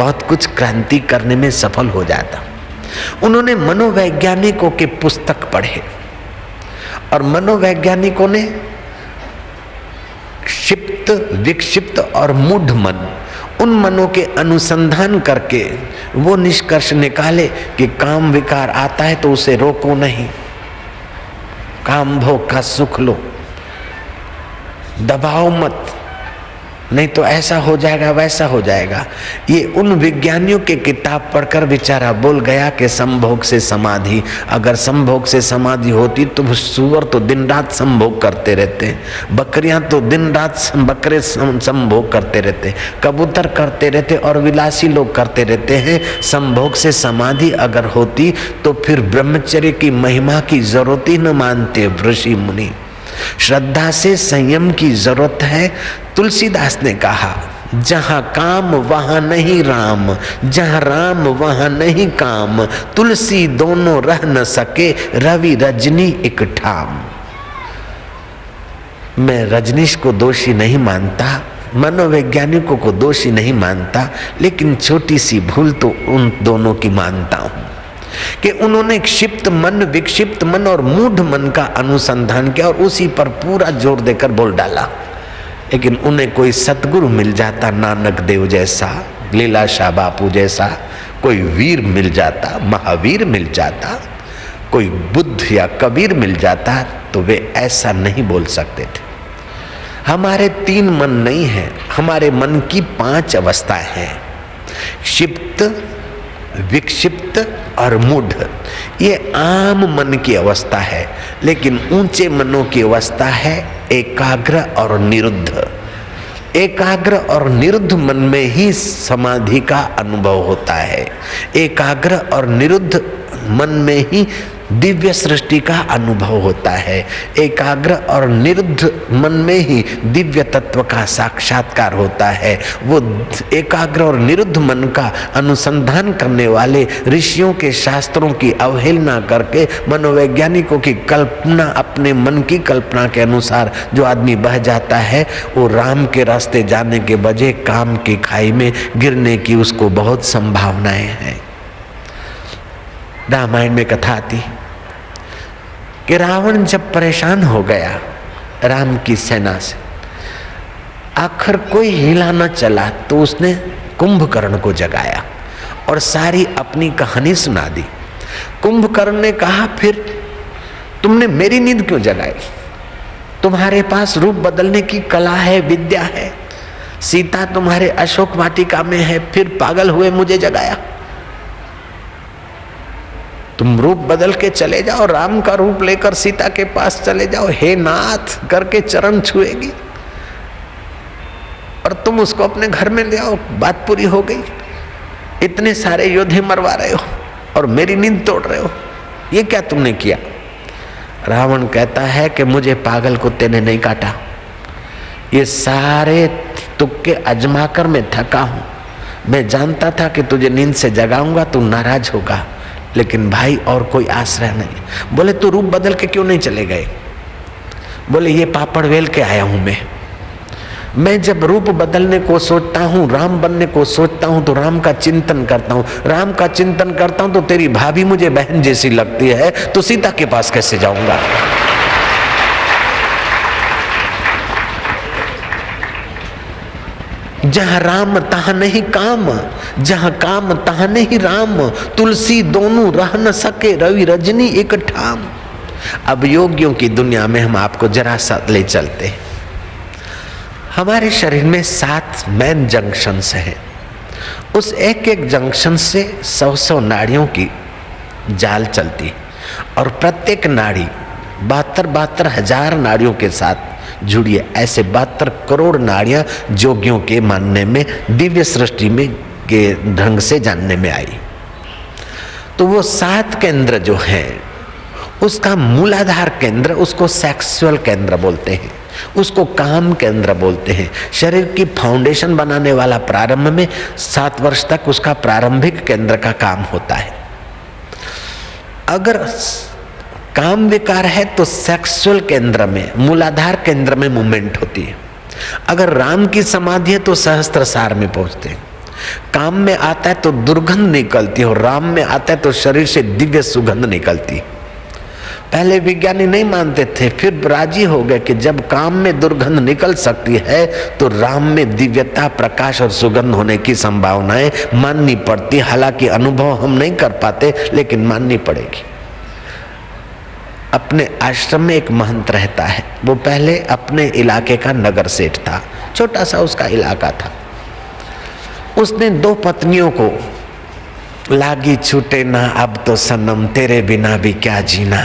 बहुत कुछ क्रांति करने में सफल हो जाता। उन्होंने मनोवैज्ञानिकों के पुस्तक पढ़े और मनोवैज्ञानिकों ने क्षिप्त, विक्षिप्त और मूढ़ मन, उन मनों के अनुसंधान करके वो निष्कर्ष निकाले कि काम विकार आता है तो उसे रोको नहीं, काम भोग का सुख लो, दबाओ मत, नहीं तो ऐसा हो जाएगा वैसा हो जाएगा। ये उन विज्ञानियों के किताब पढ़कर बेचारा बोल गया कि संभोग से समाधि, अगर संभोग से समाधि होती तो सूअर तो दिन रात संभोग करते रहते, बकरियां तो दिन रात बकरे संभोग करते रहते, कबूतर करते रहते और विलासी लोग करते रहते हैं। संभोग से समाधि अगर होती तो फिर ब्रह्मचर्य की महिमा की जरूरत ही न मानते ऋषि मुनि। श्रद्धा से संयम की जरूरत है। तुलसीदास ने कहा, जहाँ काम वहाँ नहीं राम, जहाँ राम वहाँ नहीं काम, तुलसी दोनों रह न सके, रवि रजनी एक ठाम। मैं रजनीश को दोषी नहीं मानता, मनोवैज्ञानिकों को दोषी नहीं मानता, लेकिन छोटी सी भूल तो उन दोनों की मानता हूँ कि उन्होंने क्षिप्त मन, विक्षिप्त मन और मूढ़ मन का अनुसंधान किया और उसी पर पूरा जोर देकर बोल डाला। लेकिन उन्हें कोई सतगुरु मिल जाता, नानक देव जैसा, लीलाशाह बापू जैसा, कोई वीर मिल जाता, महावीर मिल जाता, कोई बुद्ध या कबीर मिल जाता, तो वे ऐसा नहीं बोल सकते थे। हमारे 3 मन नहीं है, हमारे मन की 5 अवस्थाएं हैं, क्षिप्त, विक्षिप्त और मूढ़। ये आम मन की अवस्था है, लेकिन ऊंचे मनों की अवस्था है एकाग्र और निरुद्ध। एकाग्र और निरुद्ध मन में ही समाधि का अनुभव होता है। एकाग्र और निरुद्ध मन में ही दिव्य सृष्टि का अनुभव होता है। एकाग्र और निरुद्ध मन में ही दिव्य तत्व का साक्षात्कार होता है। वो एकाग्र और निरुद्ध मन का अनुसंधान करने वाले ऋषियों के शास्त्रों की अवहेलना करके मनोवैज्ञानिकों की कल्पना, अपने मन की कल्पना के अनुसार जो आदमी बह जाता है, वो राम के रास्ते जाने के बजाय काम की खाई में गिरने की उसको बहुत संभावनाएं हैं। रामायण में कथा आती कि रावण जब परेशान हो गया राम की सेना से, आखिर कोई हिला न चला, तो उसने कुंभकर्ण को जगाया और सारी अपनी कहानी सुना दी। कुंभकर्ण ने कहा, फिर तुमने मेरी नींद क्यों जगाई? तुम्हारे पास रूप बदलने की कला है, विद्या है, सीता तुम्हारे अशोक वाटिका में है, फिर पागल हुए मुझे जगाया। तुम रूप बदल के चले जाओ, राम का रूप लेकर सीता के पास चले जाओ, हे नाथ करके चरण छुएगी और तुम उसको अपने घर में ले आओ, बात पूरी हो गई। इतने सारे योद्धे मरवा रहे हो और मेरी नींद तोड़ रहे हो, ये क्या तुमने किया? रावण कहता है कि मुझे पागल कुत्ते ने नहीं काटा, ये सारे तुक्के आजमाकर मैं थका हूं। मैं जानता था कि तुझे नींद से जगाऊंगा, तू नाराज होगा, लेकिन भाई और कोई आश्रय नहीं। बोले तू रूप बदल के क्यों नहीं चले गए? बोले ये पापड़ वेल के आया हूं मैं जब रूप बदलने को सोचता हूँ, राम बनने को सोचता हूँ, तो राम का चिंतन करता हूँ। राम का चिंतन करता हूँ तो तेरी भाभी मुझे बहन जैसी लगती है, तो सीता के पास कैसे जाऊंगा? जहाँ राम तहाँ नहीं काम, जहाँ काम तहाँ नहीं राम, तुलसी दोनों रह न सके, रवि रजनी एक ठाम। अब योगियों की दुनिया में हम आपको जरा सा ले चलते हैं। हमारे शरीर में 7 मेन जंक्शंस हैं। उस एक एक जंक्शन से 100 नाड़ियों की जाल चलती है और प्रत्येक नाड़ी 72 हजार नाड़ियों के साथ जुड़ी है। ऐसे 72 करोड़ नाड़ियां जोगियों के मानने में, दिव्य सृष्टि में के ढंग से जानने में आई। तो वो 7 केंद्र जो हैं, उसका मूलाधार केंद्र, उसको सेक्सुअल केंद्र बोलते हैं, उसको काम केंद्र बोलते हैं। शरीर की फाउंडेशन बनाने वाला प्रारंभ में 7 वर्ष तक उसका प्रारंभिक केंद्र का काम होता है। अगर काम विकार है तो सेक्सुअल केंद्र में, मूलाधार केंद्र में मूवमेंट होती है। अगर राम की समाधि है तो सहस्त्रसार में पहुंचते हैं। काम में आता है तो दुर्गंध निकलती है और राम में आता है तो शरीर से दिव्य सुगंध निकलती है। पहले विज्ञानी नहीं मानते थे, फिर राजी हो गए कि जब काम में दुर्गंध निकल सकती है तो राम में दिव्यता, प्रकाश और सुगंध होने की संभावनाएं माननी पड़ती। हालांकि अनुभव हम नहीं कर पाते, लेकिन माननी पड़ेगी। अपने आश्रम में एक महंत रहता है। वो पहले अपने इलाके का नगर सेठ था, छोटा सा उसका इलाका था। उसने 2 पत्नियों को, लागी छूटे ना अब तो सनम तेरे बिना भी क्या जीना,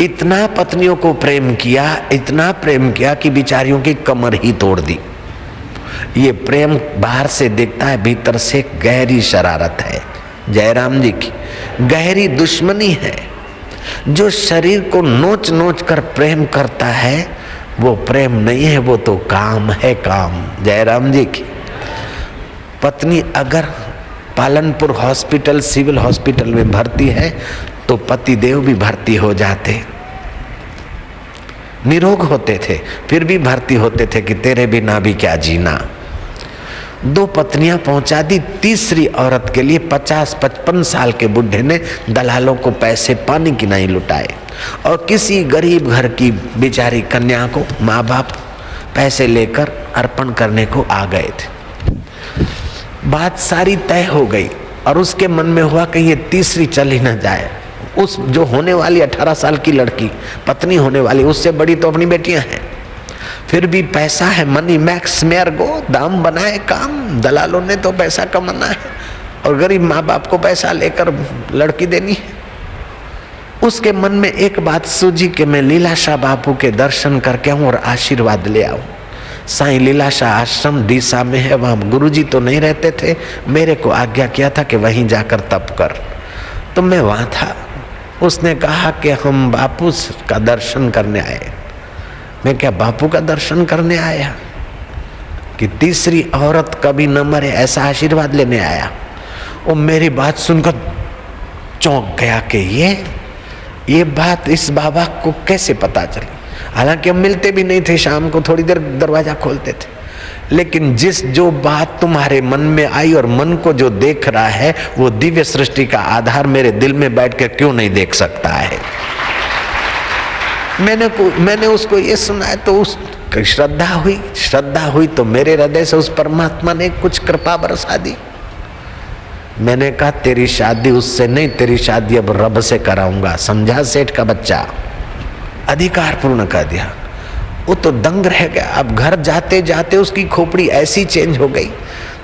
इतना पत्नियों को प्रेम किया, इतना प्रेम किया कि बिचारियों की कमर ही तोड़ दी। ये प्रेम बाहर से दिखता है, भीतर से गहरी शरारत है। जयराम जी की गहरी दुश्मनी है। जो शरीर को नोच नोच कर प्रेम करता है वो प्रेम नहीं है, वो तो काम है, काम। जयराम जी की पत्नी अगर पालनपुर हॉस्पिटल, सिविल हॉस्पिटल में भर्ती है तो पतिदेव भी भर्ती हो जाते, निरोग होते थे, फिर भी भर्ती होते थे कि तेरे बिना भी क्या जीना। 2 पत्नियां पहुंचा दी। तीसरी औरत के लिए 50-55 साल के बुढ़े ने दलालों को पैसे पानी की नहीं लुटाए और किसी गरीब घर की बेचारी कन्या को माँ बाप पैसे लेकर अर्पण करने को आ गए थे। बात सारी तय हो गई और उसके मन में हुआ कि ये तीसरी चल ही न जाए। उस जो होने वाली 18 साल की लड़की पत्नी होने वाली, उससे बड़ी तो अपनी बेटियां हैं। फिर भी पैसा है, मनी मैक्स मेयर गो, दाम बनाए काम। दलालों ने तो पैसा कमाना है और गरीब माँ बाप को पैसा लेकर लड़की देनी है। उसके मन में एक बात सूझी कि मैं लीलाशाह बापू के दर्शन करके आऊं और आशीर्वाद ले आऊं। साईं लीलाशाह आश्रम डीसा में है, वहाँ गुरुजी तो नहीं रहते थे, मेरे को आज्ञा किया था कि वहीं जाकर तप कर। तो मैं वहाँ था। उसने कहा कि हम बापू का दर्शन करने आए। मैं क्या बापू का दर्शन करने आया कि तीसरी औरत कभी न मरे ऐसा आशीर्वाद लेने आया? वो मेरी बात सुनकर चौंक गया कि ये बात इस बाबा को कैसे पता चली। हालांकि हम मिलते भी नहीं थे, शाम को थोड़ी देर दरवाजा खोलते थे, लेकिन जो बात तुम्हारे मन में आई और मन को जो देख रहा है वो दिव्य सृष्टि का आधार मेरे दिल में बैठ कर क्यों नहीं देख सकता है। मैंने उसको ये सुनाया तो उस श्रद्धा हुई तो मेरे हृदय से उस परमात्मा ने कुछ कृपा बरसा दी। मैंने कहा तेरी शादी उससे नहीं, तेरी शादी अब रब से कराऊंगा। समझा सेठ का बच्चा, अधिकार पूर्ण कर दिया। वो तो दंग रह गया। अब घर जाते जाते उसकी खोपड़ी ऐसी चेंज हो गई।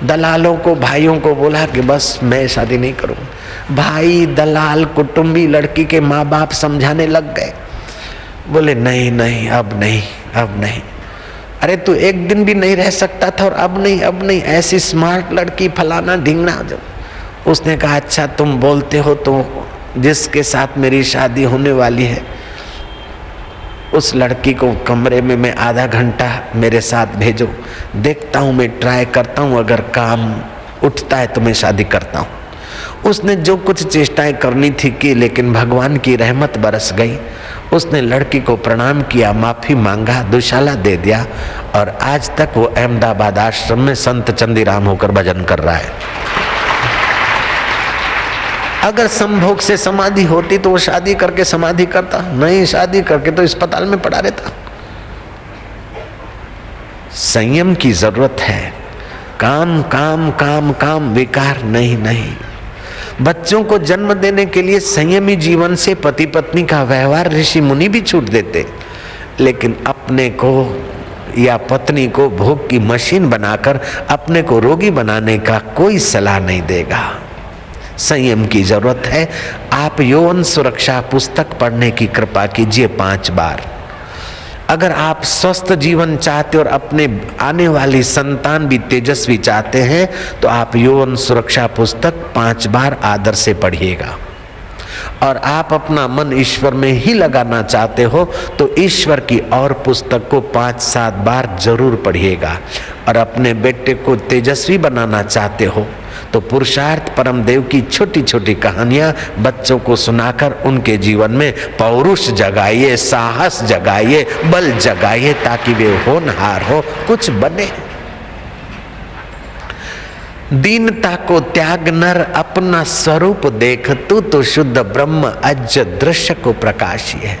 दलालों को, भाइयों को बोला कि बस मैं शादी नहीं करूँगा। भाई, दलाल, कुटुंबी लड़की के माँ बाप समझाने लग गए। बोले नहीं नहीं, अब नहीं, अब नहीं। अरे तू एक दिन भी नहीं रह सकता था और अब नहीं, ऐसी स्मार्ट लड़की, फलाना ढींगना। जब उसने कहा अच्छा तुम बोलते हो तो जिसके साथ मेरी शादी होने वाली है उस लड़की को कमरे में मैं आधा घंटा मेरे साथ भेजो, देखता हूँ, मैं ट्राई करता हूँ, अगर काम उठता है तो मैं शादी करता हूँ। उसने जो कुछ चेष्टाएं करनी थी की, लेकिन भगवान की रहमत बरस गई। उसने लड़की को प्रणाम किया, माफी मांगा, दुशाला दे दिया और आज तक वो अहमदाबाद आश्रम में संत चंदीराम होकर भजन कर रहा है। अगर संभोग से समाधि होती तो वो शादी करके समाधि करता, नहीं शादी करके तो अस्पताल में पड़ा रहता। संयम की जरूरत है। काम काम काम काम, विकार नहीं नहीं। बच्चों को जन्म देने के लिए संयमी जीवन से पति पत्नी का व्यवहार ऋषि मुनि भी छूट देते, लेकिन अपने को या पत्नी को भोग की मशीन बनाकर अपने को रोगी बनाने का कोई सलाह नहीं देगा। संयम की जरूरत है। आप यौन सुरक्षा पुस्तक पढ़ने की कृपा कीजिए 5 बार। अगर आप स्वस्थ जीवन चाहते और अपने आने वाली संतान भी तेजस्वी चाहते हैं तो आप यौन सुरक्षा पुस्तक 5 बार आदर से पढ़िएगा। और आप अपना मन ईश्वर में ही लगाना चाहते हो तो ईश्वर की और पुस्तक को 5-7 बार जरूर पढ़िएगा। और अपने बेटे को तेजस्वी बनाना चाहते हो तो पुरुषार्थ परम देव की छोटी छोटी कहानियां बच्चों को सुनाकर उनके जीवन में पौरुष जगाइए, साहस जगाइए, बल जगाइए, ताकि वे होनहार हो, कुछ बने। दीनता को त्याग नर अपना स्वरूप देख, तू तो शुद्ध ब्रह्म अज दृश्य को प्रकाशी है।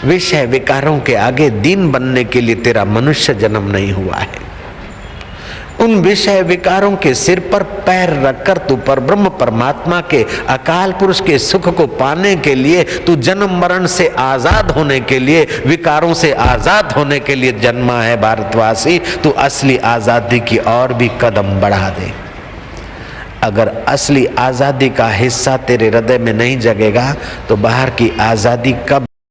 विषय विकारों के आगे दीन बनने के लिए तेरा मनुष्य जन्म नहीं हुआ है। उन विषय विकारों के सिर पर पैर रखकर तू पर ब्रह्म परमात्मा के अकाल पुरुष के सुख को पाने के लिए, तू जन्म मरण से आजाद होने के लिए, विकारों से आजाद होने के लिए जन्मा है भारतवासी। तू असली आजादी की और भी कदम बढ़ा दे। अगर असली आजादी का हिस्सा तेरे हृदय में नहीं जगेगा तो बाहर की आजादी कब